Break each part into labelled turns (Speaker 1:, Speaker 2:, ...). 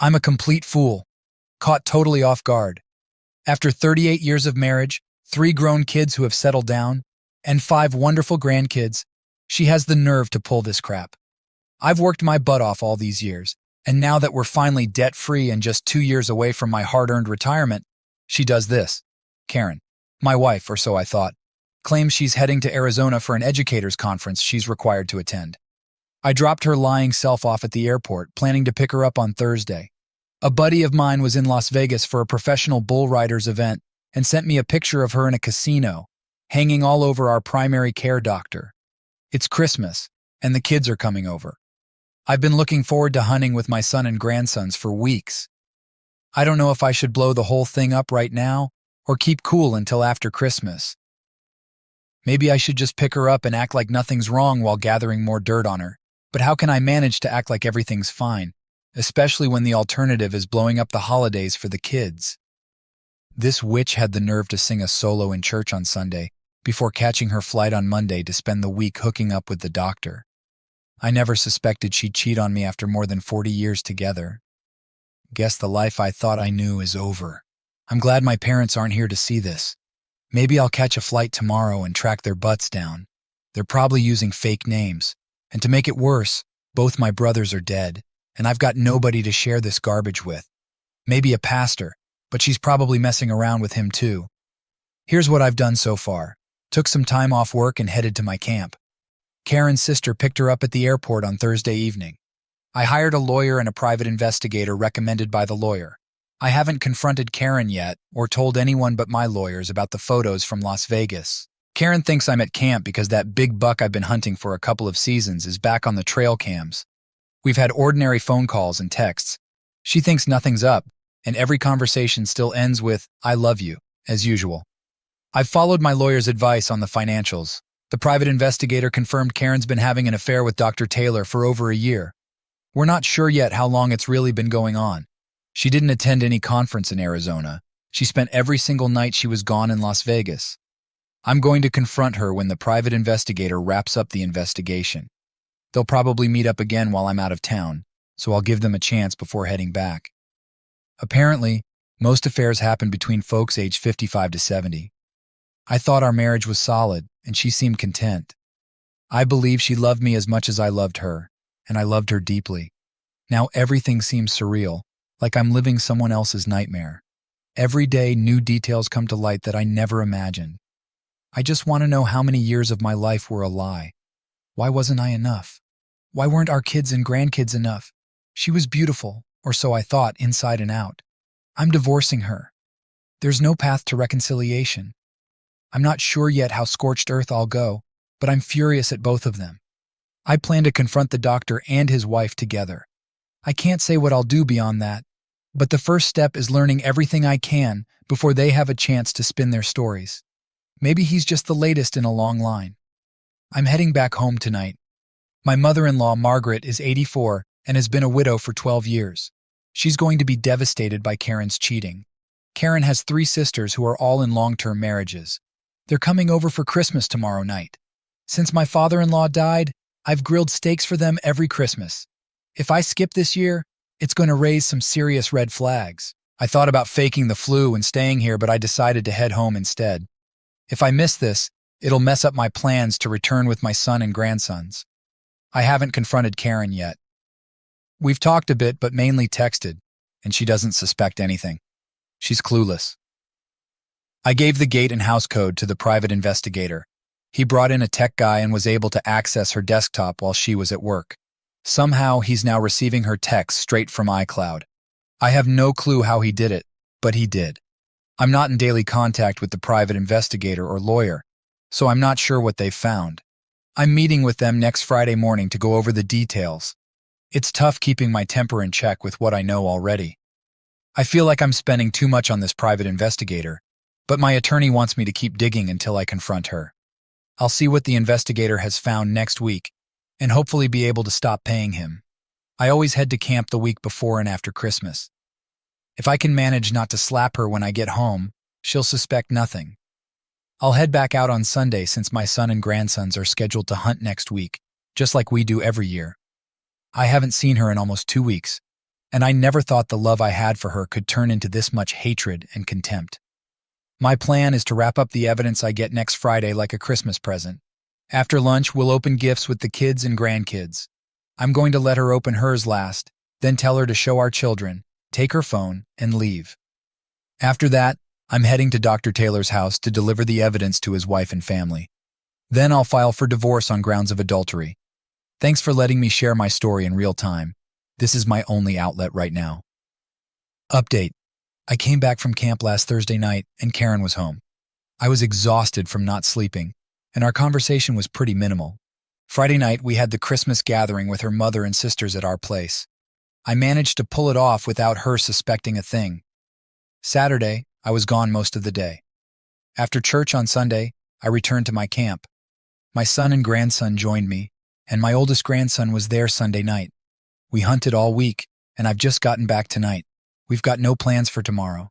Speaker 1: I'm a complete fool, caught totally off guard. After 38 years of marriage, 3 grown kids who have settled down, and 5 wonderful grandkids, she has the nerve to pull this crap. I've worked my butt off all these years, and now that we're finally debt-free and just 2 years away from my hard-earned retirement, she does this. Karen, my wife, or so I thought, claims she's heading to Arizona for an educators conference she's required to attend. I dropped her lying self off at the airport, planning to pick her up on Thursday. A buddy of mine was in Las Vegas for a professional bull riders event and sent me a picture of her in a casino, hanging all over our primary care doctor. It's Christmas, and the kids are coming over. I've been looking forward to hunting with my son and grandsons for weeks. I don't know if I should blow the whole thing up right now or keep cool until after Christmas. Maybe I should just pick her up and act like nothing's wrong while gathering more dirt on her. But how can I manage to act like everything's fine, especially when the alternative is blowing up the holidays for the kids? This witch had the nerve to sing a solo in church on Sunday before catching her flight on Monday to spend the week hooking up with the doctor. I never suspected she'd cheat on me after more than 40 years together. Guess the life I thought I knew is over. I'm glad my parents aren't here to see this. Maybe I'll catch a flight tomorrow and track their butts down. They're probably using fake names. And to make it worse, both my brothers are dead, and I've got nobody to share this garbage with. Maybe a pastor, but she's probably messing around with him too. Here's what I've done so far. Took some time off work and headed to my camp. Karen's sister picked her up at the airport on Thursday evening. I hired a lawyer and a private investigator recommended by the lawyer. I haven't confronted Karen yet or told anyone but my lawyers about the photos from Las Vegas. Karen thinks I'm at camp because that big buck I've been hunting for a couple of seasons is back on the trail cams. We've had ordinary phone calls and texts. She thinks nothing's up, and every conversation still ends with, "I love you," as usual. I've followed my lawyer's advice on the financials. The private investigator confirmed Karen's been having an affair with Dr. Taylor for over a year. We're not sure yet how long it's really been going on. She didn't attend any conference in Arizona. She spent every single night she was gone in Las Vegas. I'm going to confront her when the private investigator wraps up the investigation. They'll probably meet up again while I'm out of town, so I'll give them a chance before heading back. Apparently, most affairs happen between folks aged 55 to 70. I thought our marriage was solid, and she seemed content. I believe she loved me as much as I loved her, and I loved her deeply. Now everything seems surreal, like I'm living someone else's nightmare. Every day, new details come to light that I never imagined. I just want to know how many years of my life were a lie. Why wasn't I enough? Why weren't our kids and grandkids enough? She was beautiful, or so I thought, inside and out. I'm divorcing her. There's no path to reconciliation. I'm not sure yet how scorched earth I'll go, but I'm furious at both of them. I plan to confront the doctor and his wife together. I can't say what I'll do beyond that, but the first step is learning everything I can before they have a chance to spin their stories. Maybe he's just the latest in a long line. I'm heading back home tonight. My mother-in-law, Margaret, is 84 and has been a widow for 12 years. She's going to be devastated by Karen's cheating. Karen has 3 sisters who are all in long-term marriages. They're coming over for Christmas tomorrow night. Since my father-in-law died, I've grilled steaks for them every Christmas. If I skip this year, it's going to raise some serious red flags. I thought about faking the flu and staying here, but I decided to head home instead. If I miss this, it'll mess up my plans to return with my son and grandsons. I haven't confronted Karen yet. We've talked a bit, but mainly texted, and she doesn't suspect anything. She's clueless. I gave the gate and house code to the private investigator. He brought in a tech guy and was able to access her desktop while she was at work. Somehow, he's now receiving her texts straight from iCloud. I have no clue how he did it, but he did. I'm not in daily contact with the private investigator or lawyer, so I'm not sure what they've found. I'm meeting with them next Friday morning to go over the details. It's tough keeping my temper in check with what I know already. I feel like I'm spending too much on this private investigator, but my attorney wants me to keep digging until I confront her. I'll see what the investigator has found next week and hopefully be able to stop paying him. I always head to camp the week before and after Christmas. If I can manage not to slap her when I get home, she'll suspect nothing. I'll head back out on Sunday since my son and grandsons are scheduled to hunt next week, just like we do every year. I haven't seen her in almost 2 weeks, and I never thought the love I had for her could turn into this much hatred and contempt. My plan is to wrap up the evidence I get next Friday like a Christmas present. After lunch, we'll open gifts with the kids and grandkids. I'm going to let her open hers last, then tell her to show our children, take her phone, and leave. After that, I'm heading to Dr. Taylor's house to deliver the evidence to his wife and family. Then I'll file for divorce on grounds of adultery. Thanks for letting me share my story in real time. This is my only outlet right now. Update. I came back from camp last Thursday night and Karen was home. I was exhausted from not sleeping, and our conversation was pretty minimal. Friday night, we had the Christmas gathering with her mother and sisters at our place. I managed to pull it off without her suspecting a thing. Saturday, I was gone most of the day. After church on Sunday, I returned to my camp. My son and grandson joined me, and my oldest grandson was there Sunday night. We hunted all week, and I've just gotten back tonight. We've got no plans for tomorrow.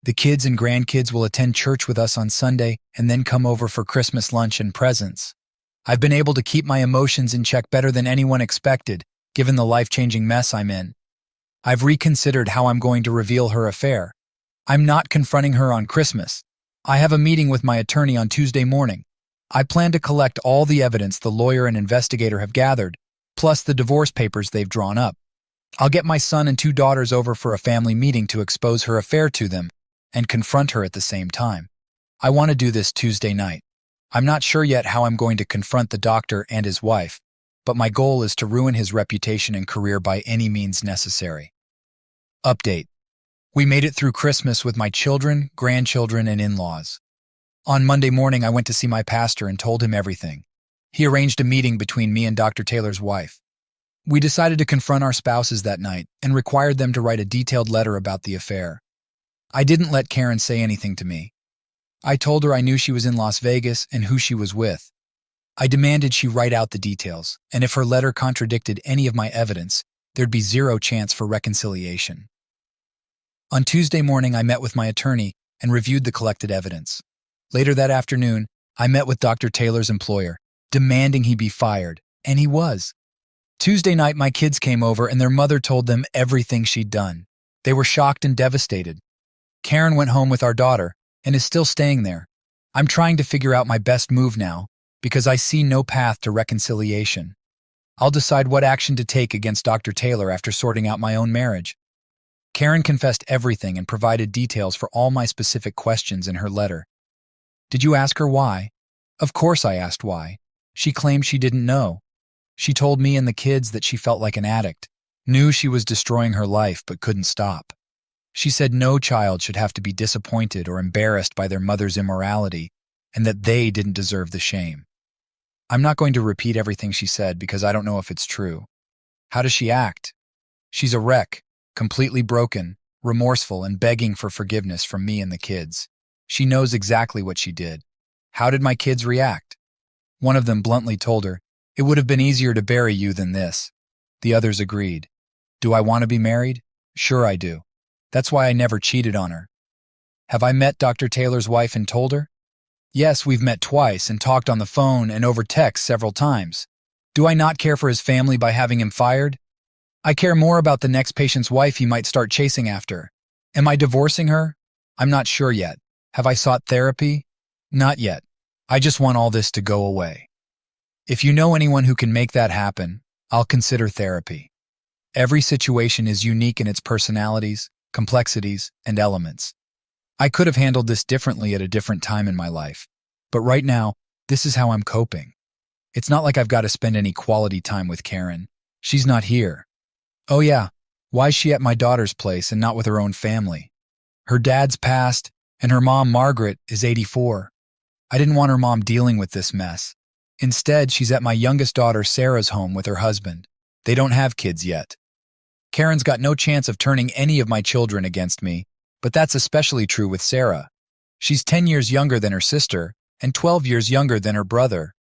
Speaker 1: The kids and grandkids will attend church with us on Sunday and then come over for Christmas lunch and presents. I've been able to keep my emotions in check better than anyone expected, given the life-changing mess I'm in. I've reconsidered how I'm going to reveal her affair. I'm not confronting her on Christmas. I have a meeting with my attorney on Tuesday morning. I plan to collect all the evidence the lawyer and investigator have gathered, plus the divorce papers they've drawn up. I'll get my son and 2 daughters over for a family meeting to expose her affair to them and confront her at the same time. I want to do this Tuesday night. I'm not sure yet how I'm going to confront the doctor and his wife, but my goal is to ruin his reputation and career by any means necessary. Update. We made it through Christmas with my children, grandchildren, and in-laws. On Monday morning, I went to see my pastor and told him everything. He arranged a meeting between me and Dr. Taylor's wife. We decided to confront our spouses that night and required them to write a detailed letter about the affair. I didn't let Karen say anything to me. I told her I knew she was in Las Vegas and who she was with. I demanded she write out the details, and if her letter contradicted any of my evidence, there'd be zero chance for reconciliation. On Tuesday morning, I met with my attorney and reviewed the collected evidence. Later that afternoon, I met with Dr. Taylor's employer, demanding he be fired, and he was. Tuesday night, my kids came over and their mother told them everything she'd done. They were shocked and devastated. Karen went home with our daughter and is still staying there. I'm trying to figure out my best move now because I see no path to reconciliation. I'll decide what action to take against Dr. Taylor after sorting out my own marriage. Karen confessed everything and provided details for all my specific questions in her letter. Did you ask her why? Of course I asked why. She claimed she didn't know. She told me and the kids that she felt like an addict, knew she was destroying her life but couldn't stop. She said no child should have to be disappointed or embarrassed by their mother's immorality and that they didn't deserve the shame. I'm not going to repeat everything she said because I don't know if it's true. How does she act? She's a wreck, completely broken, remorseful, and begging for forgiveness from me and the kids. She knows exactly what she did. How did my kids react? One of them bluntly told her, "It would have been easier to bury you than this." The others agreed. Do I want to be married? Sure I do. That's why I never cheated on her. Have I met Dr. Taylor's wife and told her? Yes, we've met twice and talked on the phone and over text several times. Do I not care for his family by having him fired? I care more about the next patient's wife he might start chasing after. Am I divorcing her? I'm not sure yet. Have I sought therapy? Not yet. I just want all this to go away. If you know anyone who can make that happen, I'll consider therapy. Every situation is unique in its personalities, complexities, and elements. I could have handled this differently at a different time in my life, but right now, this is how I'm coping. It's not like I've got to spend any quality time with Karen. She's not here. Oh yeah, why is she at my daughter's place and not with her own family? Her dad's passed, and her mom, Margaret, is 84. I didn't want her mom dealing with this mess. Instead, she's at my youngest daughter Sarah's home with her husband. They don't have kids yet. Karen's got no chance of turning any of my children against me, but that's especially true with Sarah. She's 10 years younger than her sister and 12 years younger than her brother.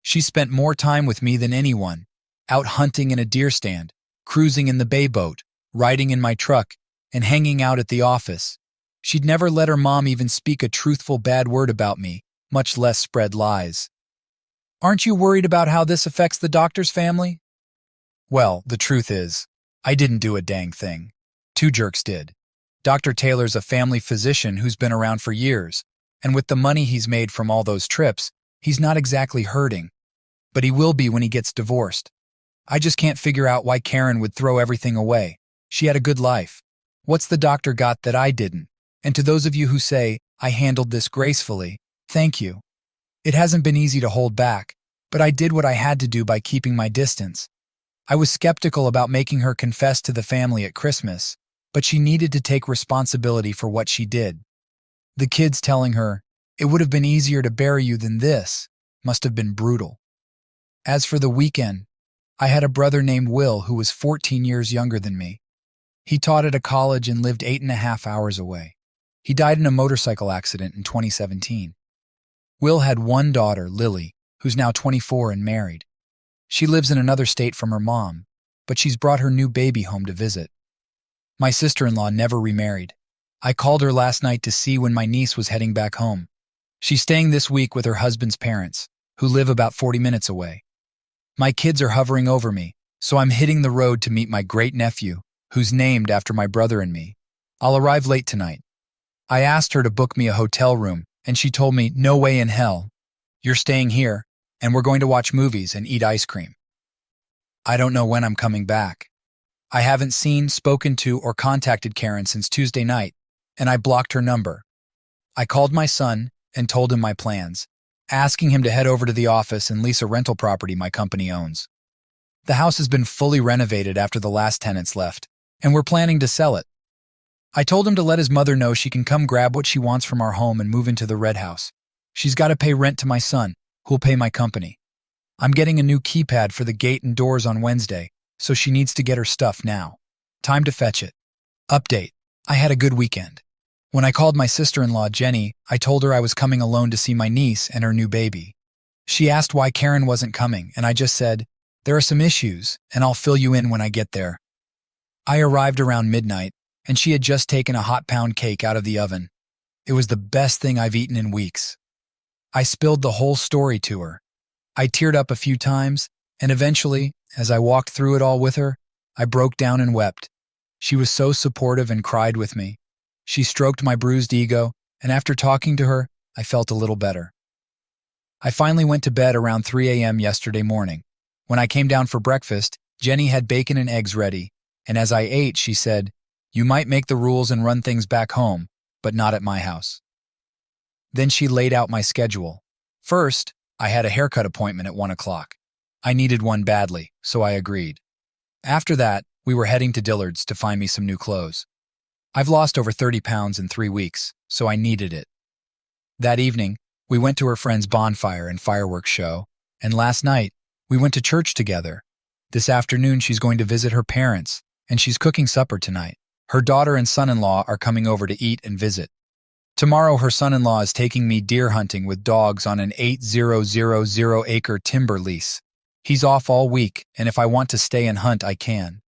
Speaker 1: She spent more time with me than anyone, out hunting in a deer stand, cruising in the bay boat, riding in my truck, and hanging out at the office. She'd never let her mom even speak a truthful bad word about me, much less spread lies. Aren't you worried about how this affects the doctor's family? Well, the truth is, I didn't do a dang thing. Two jerks did. Dr. Taylor's a family physician who's been around for years, and with the money he's made from all those trips, he's not exactly hurting. But he will be when he gets divorced. I just can't figure out why Karen would throw everything away. She had a good life. What's the doctor got that I didn't? And to those of you who say, I handled this gracefully, thank you. It hasn't been easy to hold back, but I did what I had to do by keeping my distance. I was skeptical about making her confess to the family at Christmas, but she needed to take responsibility for what she did. The kids telling her, it would have been easier to bury you than this, must have been brutal. As for the weekend, I had a brother named Will who was 14 years younger than me. He taught at a college and lived 8.5 hours away. He died in a motorcycle accident in 2017. Will had one daughter, Lily, who's now 24 and married. She lives in another state from her mom, but she's brought her new baby home to visit. My sister-in-law never remarried. I called her last night to see when my niece was heading back home. She's staying this week with her husband's parents, who live about 40 minutes away. My kids are hovering over me, so I'm hitting the road to meet my great-nephew, who's named after my brother and me. I'll arrive late tonight. I asked her to book me a hotel room, and she told me, no way in hell. You're staying here, and we're going to watch movies and eat ice cream. I don't know when I'm coming back. I haven't seen, spoken to, or contacted Karen since Tuesday night, and I blocked her number. I called my son and told him my plans, asking him to head over to the office and lease a rental property my company owns. The house has been fully renovated after the last tenants left, and we're planning to sell it. I told him to let his mother know she can come grab what she wants from our home and move into the red house. She's got to pay rent to my son, who'll pay my company. I'm getting a new keypad for the gate and doors on Wednesday, so she needs to get her stuff now. Time to fetch it. Update. I had a good weekend. When I called my sister-in-law, Jenny, I told her I was coming alone to see my niece and her new baby. She asked why Karen wasn't coming, and I just said, there are some issues, and I'll fill you in when I get there. I arrived around midnight, and she had just taken a hot pound cake out of the oven. It was the best thing I've eaten in weeks. I spilled the whole story to her. I teared up a few times, and eventually, as I walked through it all with her, I broke down and wept. She was so supportive and cried with me. She stroked my bruised ego, and after talking to her, I felt a little better. I finally went to bed around 3 a.m. yesterday morning. When I came down for breakfast, Jenny had bacon and eggs ready, and as I ate, she said, you might make the rules and run things back home, but not at my house. Then she laid out my schedule. First, I had a haircut appointment at 1 o'clock. I needed one badly, so I agreed. After that, we were heading to Dillard's to find me some new clothes. I've lost over 30 pounds in 3 weeks, so I needed it. That evening, we went to her friend's bonfire and fireworks show, and last night, we went to church together. This afternoon, she's going to visit her parents, and she's cooking supper tonight. Her daughter and son-in-law are coming over to eat and visit. Tomorrow, her son-in-law is taking me deer hunting with dogs on an 8,000-acre timber lease. He's off all week, and if I want to stay and hunt, I can.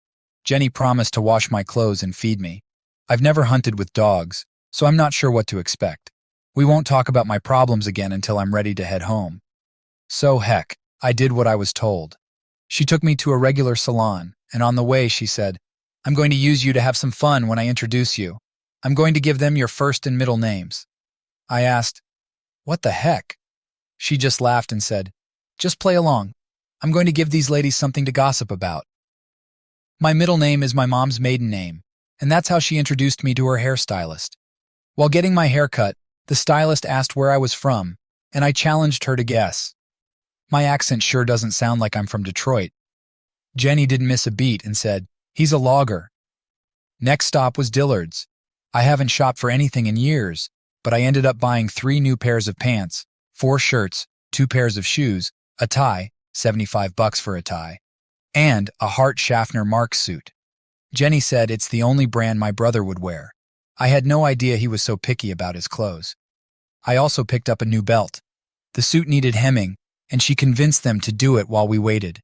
Speaker 1: Jenny promised to wash my clothes and feed me. I've never hunted with dogs, so I'm not sure what to expect. We won't talk about my problems again until I'm ready to head home. So heck, I did what I was told. She took me to a regular salon, and on the way she said, I'm going to use you to have some fun when I introduce you. I'm going to give them your first and middle names. I asked, what the heck? She just laughed and said, just play along. I'm going to give these ladies something to gossip about. My middle name is my mom's maiden name, and that's how she introduced me to her hairstylist. While getting my hair cut, the stylist asked where I was from, and I challenged her to guess. My accent sure doesn't sound like I'm from Detroit. Jenny didn't miss a beat and said, he's a logger. Next stop was Dillard's. I haven't shopped for anything in years, but I ended up buying 3 new pairs of pants, 4 shirts, 2 pairs of shoes, a tie, $75 for a tie, and a Hart Schaffner Mark suit. Jenny said it's the only brand my brother would wear. I had no idea he was so picky about his clothes. I also picked up a new belt. The suit needed hemming, and she convinced them to do it while we waited.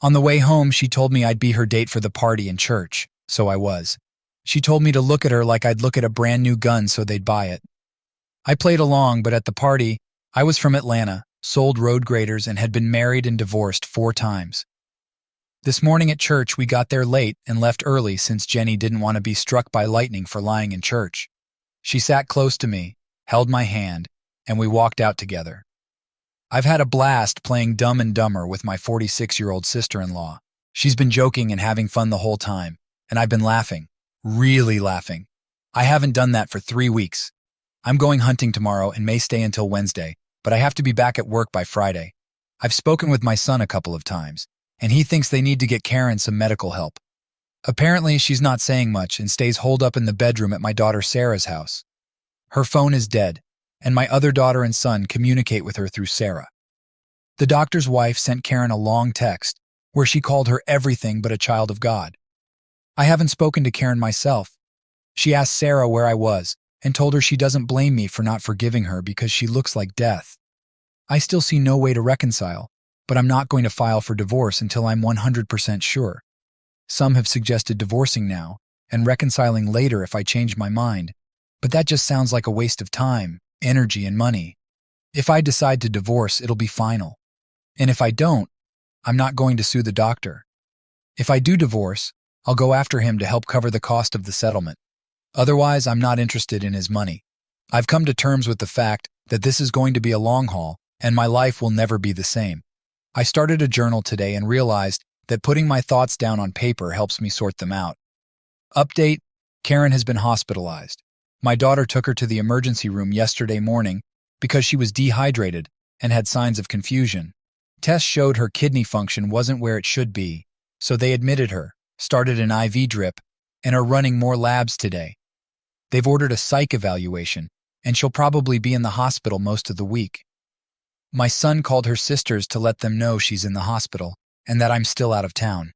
Speaker 1: On the way home, she told me I'd be her date for the party in church, so I was. She told me to look at her like I'd look at a brand new gun so they'd buy it. I played along, but at the party, I was from Atlanta, sold road graders, and had been married and divorced 4 times. This morning at church, we got there late and left early since Jenny didn't want to be struck by lightning for lying in church. She sat close to me, held my hand, and we walked out together. I've had a blast playing Dumb and Dumber with my 46-year-old sister-in-law. She's been joking and having fun the whole time, and I've been laughing, really laughing. I haven't done that for 3 weeks. I'm going hunting tomorrow and may stay until Wednesday, but I have to be back at work by Friday. I've spoken with my son a couple of times, and he thinks they need to get Karen some medical help. Apparently, she's not saying much and stays holed up in the bedroom at my daughter Sarah's house. Her phone is dead, and my other daughter and son communicate with her through Sarah. The doctor's wife sent Karen a long text where she called her everything but a child of God. I haven't spoken to Karen myself. She asked Sarah where I was and told her she doesn't blame me for not forgiving her because she looks like death. I still see no way to reconcile, but I'm not going to file for divorce until I'm 100% sure. Some have suggested divorcing now and reconciling later if I change my mind, but that just sounds like a waste of time, energy, and money. If I decide to divorce, it'll be final. And if I don't, I'm not going to sue the doctor. If I do divorce, I'll go after him to help cover the cost of the settlement. Otherwise, I'm not interested in his money. I've come to terms with the fact that this is going to be a long haul, and my life will never be the same. I started a journal today and realized that putting my thoughts down on paper helps me sort them out. Update: Karen has been hospitalized. My daughter took her to the emergency room yesterday morning because she was dehydrated and had signs of confusion. Tests showed her kidney function wasn't where it should be, so they admitted her, started an IV drip, and are running more labs today. They've ordered a psych evaluation, and she'll probably be in the hospital most of the week. My son called her sisters to let them know she's in the hospital and that I'm still out of town.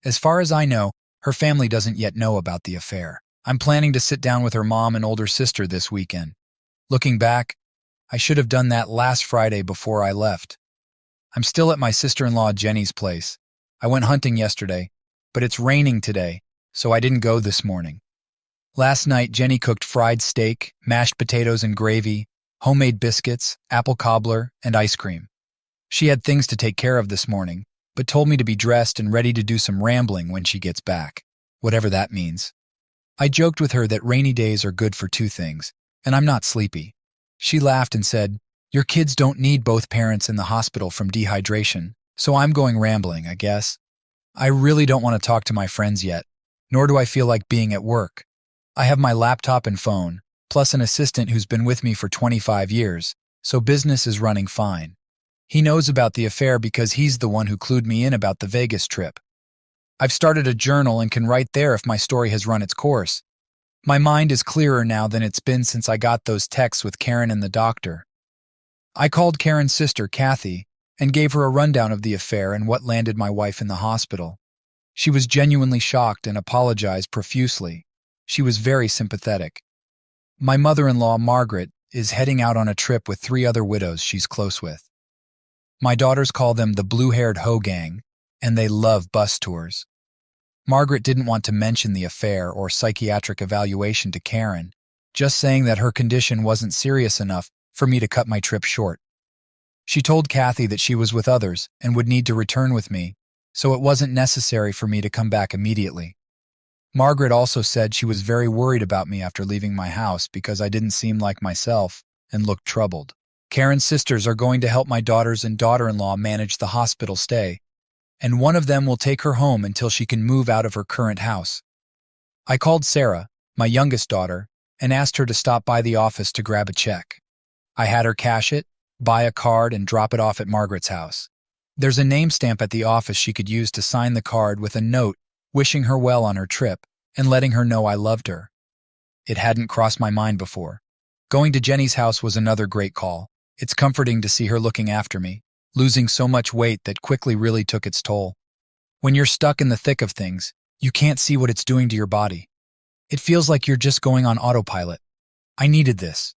Speaker 1: As far as I know, her family doesn't yet know about the affair. I'm planning to sit down with her mom and older sister this weekend. Looking back, I should have done that last Friday before I left. I'm still at my sister-in-law Jenny's place. I went hunting yesterday, but it's raining today, so I didn't go this morning. Last night, Jenny cooked fried steak, mashed potatoes and gravy, homemade biscuits, apple cobbler, and ice cream. She had things to take care of this morning, but told me to be dressed and ready to do some rambling when she gets back, whatever that means. I joked with her that rainy days are good for 2 things, and I'm not sleepy. She laughed and said, "Your kids don't need both parents in the hospital from dehydration, so I'm going rambling, I guess." I really don't want to talk to my friends yet, nor do I feel like being at work. I have my laptop and phone, plus an assistant who's been with me for 25 years, so business is running fine. He knows about the affair because he's the one who clued me in about the Vegas trip. I've started a journal and can write there if my story has run its course. My mind is clearer now than it's been since I got those texts with Karen and the doctor. I called Karen's sister, Kathy, and gave her a rundown of the affair and what landed my wife in the hospital. She was genuinely shocked and apologized profusely. She was very sympathetic. My mother-in-law, Margaret, is heading out on a trip with 3 other widows she's close with. My daughters call them the blue-haired hoe gang, and they love bus tours. Margaret didn't want to mention the affair or psychiatric evaluation to Karen, just saying that her condition wasn't serious enough for me to cut my trip short. She told Kathy that she was with others and would need to return with me, so it wasn't necessary for me to come back immediately. Margaret also said she was very worried about me after leaving my house because I didn't seem like myself and looked troubled. Karen's sisters are going to help my daughters and daughter-in-law manage the hospital stay, and one of them will take her home until she can move out of her current house. I called Sarah, my youngest daughter, and asked her to stop by the office to grab a check. I had her cash it, buy a card, and drop it off at Margaret's house. There's a name stamp at the office she could use to sign the card with a note wishing her well on her trip and letting her know I loved her. It hadn't crossed my mind before. Going to Jenny's house was another great call. It's comforting to see her looking after me, losing so much weight that quickly really took its toll. When you're stuck in the thick of things, you can't see what it's doing to your body. It feels like you're just going on autopilot. I needed this.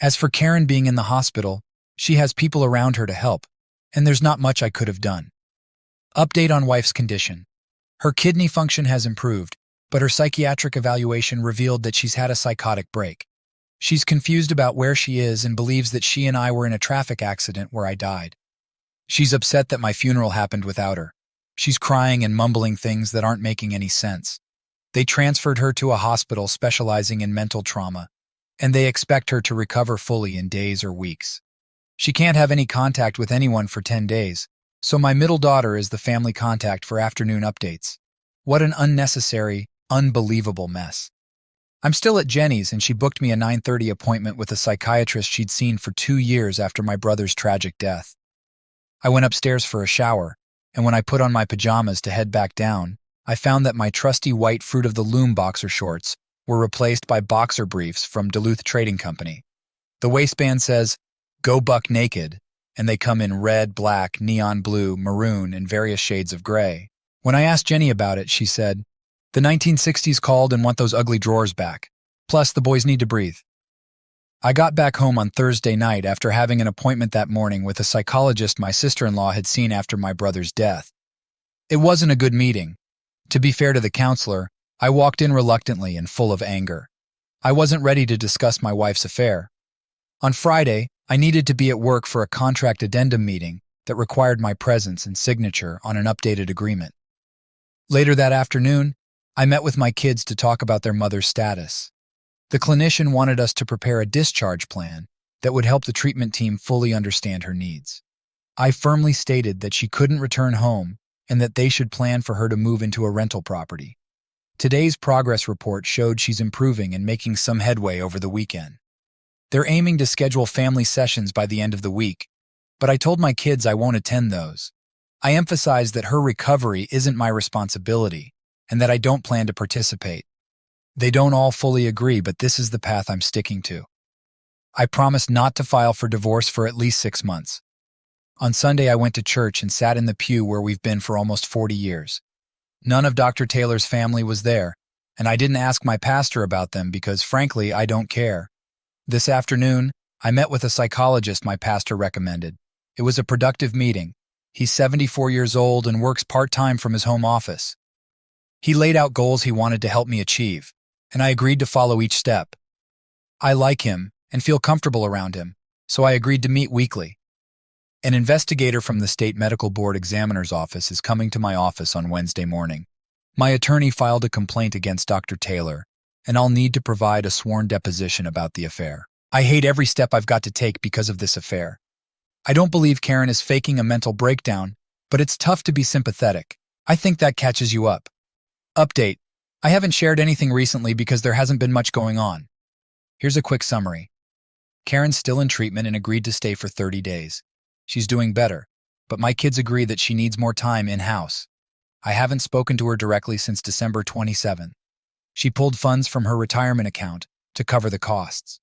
Speaker 1: As for Karen being in the hospital, she has people around her to help, and there's not much I could have done. Update on wife's condition. Her kidney function has improved, but her psychiatric evaluation revealed that she's had a psychotic break. She's confused about where she is and believes that she and I were in a traffic accident where I died. She's upset that my funeral happened without her. She's crying and mumbling things that aren't making any sense. They transferred her to a hospital specializing in mental trauma, and they expect her to recover fully in days or weeks. She can't have any contact with anyone for 10 days, so my middle daughter is the family contact for afternoon updates. What an unnecessary, unbelievable mess. I'm still at Jenny's, and she booked me a 9:30 appointment with a psychiatrist she'd seen for 2 years after my brother's tragic death. I went upstairs for a shower, and when I put on my pajamas to head back down, I found that my trusty white Fruit of the Loom boxer shorts were replaced by boxer briefs from Duluth Trading Company. The waistband says, "Go buck naked," and they come in red, black, neon blue, maroon, and various shades of gray. When I asked Jenny about it, she said, "The 1960s called and want those ugly drawers back. Plus, the boys need to breathe." I got back home on Thursday night after having an appointment that morning with a psychologist my sister-in-law had seen after my brother's death. It wasn't a good meeting. To be fair to the counselor, I walked in reluctantly and full of anger. I wasn't ready to discuss my wife's affair. On Friday, I needed to be at work for a contract addendum meeting that required my presence and signature on an updated agreement. Later that afternoon, I met with my kids to talk about their mother's status. The clinician wanted us to prepare a discharge plan that would help the treatment team fully understand her needs. I firmly stated that she couldn't return home and that they should plan for her to move into a rental property. Today's progress report showed she's improving and making some headway over the weekend. They're aiming to schedule family sessions by the end of the week, but I told my kids I won't attend those. I emphasized that her recovery isn't my responsibility and that I don't plan to participate. They don't all fully agree, but this is the path I'm sticking to. I promised not to file for divorce for at least 6 months. On Sunday, I went to church and sat in the pew where we've been for almost 40 years. None of Dr. Taylor's family was there, and I didn't ask my pastor about them because, frankly, I don't care. This afternoon, I met with a psychologist my pastor recommended. It was a productive meeting. He's 74 years old and works part-time from his home office. He laid out goals he wanted to help me achieve, and I agreed to follow each step. I like him and feel comfortable around him, so I agreed to meet weekly. An investigator from the State Medical Board Examiner's Office is coming to my office on Wednesday morning. My attorney filed a complaint against Dr. Taylor, and I'll need to provide a sworn deposition about the affair. I hate every step I've got to take because of this affair. I don't believe Karen is faking a mental breakdown, but it's tough to be sympathetic. I think that catches you up. Update. I haven't shared anything recently because there hasn't been much going on. Here's a quick summary. Karen's still in treatment and agreed to stay for 30 days. She's doing better, but my kids agree that she needs more time in-house. I haven't spoken to her directly since December 27. She pulled funds from her retirement account to cover the costs.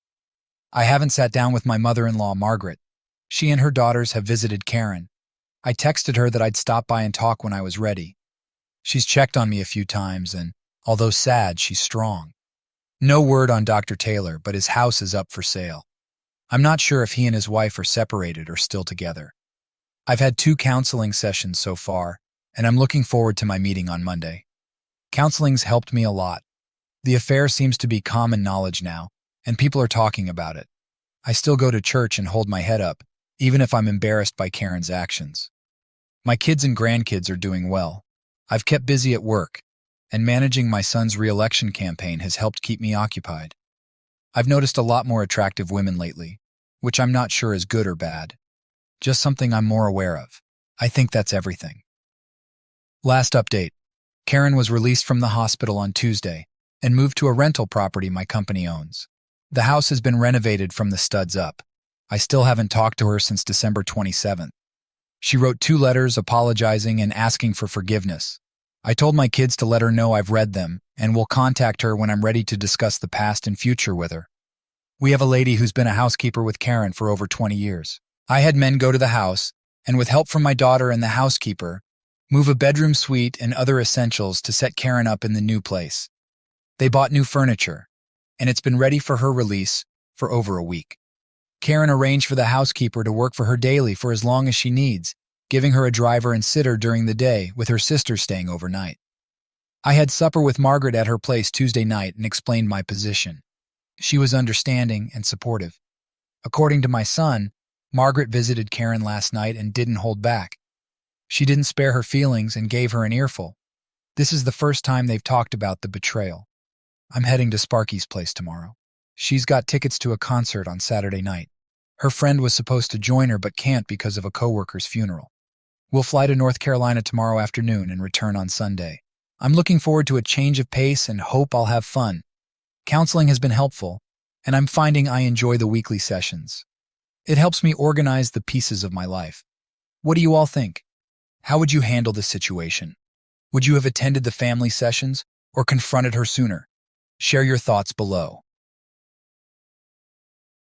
Speaker 1: I haven't sat down with my mother-in-law, Margaret. She and her daughters have visited Karen. I texted her that I'd stop by and talk when I was ready. She's checked on me a few times, and although sad, she's strong. No word on Dr. Taylor, but his house is up for sale. I'm not sure if he and his wife are separated or still together. I've had 2 counseling sessions so far, and I'm looking forward to my meeting on Monday. Counseling's helped me a lot. The affair seems to be common knowledge now, and people are talking about it. I still go to church and hold my head up, even if I'm embarrassed by Karen's actions. My kids and grandkids are doing well. I've kept busy at work, and managing my son's re-election campaign has helped keep me occupied. I've noticed a lot more attractive women lately, which I'm not sure is good or bad. Just something I'm more aware of. I think that's everything. Last update. Karen was released from the hospital on Tuesday and moved to a rental property my company owns. The house has been renovated from the studs up. I still haven't talked to her since December 27th. She wrote 2 letters apologizing and asking for forgiveness. I told my kids to let her know I've read them and will contact her when I'm ready to discuss the past and future with her. We have a lady who's been a housekeeper with Karen for over 20 years. I had men go to the house, and with help from my daughter and the housekeeper, move a bedroom suite and other essentials to set Karen up in the new place. They bought new furniture, and it's been ready for her release for over a week. Karen arranged for the housekeeper to work for her daily for as long as she needs, giving her a driver and sitter during the day, with her sister staying overnight. I had supper with Margaret at her place Tuesday night and explained my position. She was understanding and supportive. According to my son, Margaret visited Karen last night and didn't hold back. She didn't spare her feelings and gave her an earful. This is the first time they've talked about the betrayal. I'm heading to Sparky's place tomorrow. She's got tickets to a concert on Saturday night. Her friend was supposed to join her but can't because of a coworker's funeral. We'll fly to North Carolina tomorrow afternoon and return on Sunday. I'm looking forward to a change of pace and hope I'll have fun. Counseling has been helpful, and I'm finding I enjoy the weekly sessions. It helps me organize the pieces of my life. What do you all think? How would you handle this situation? Would you have attended the family sessions or confronted her sooner? Share your thoughts below.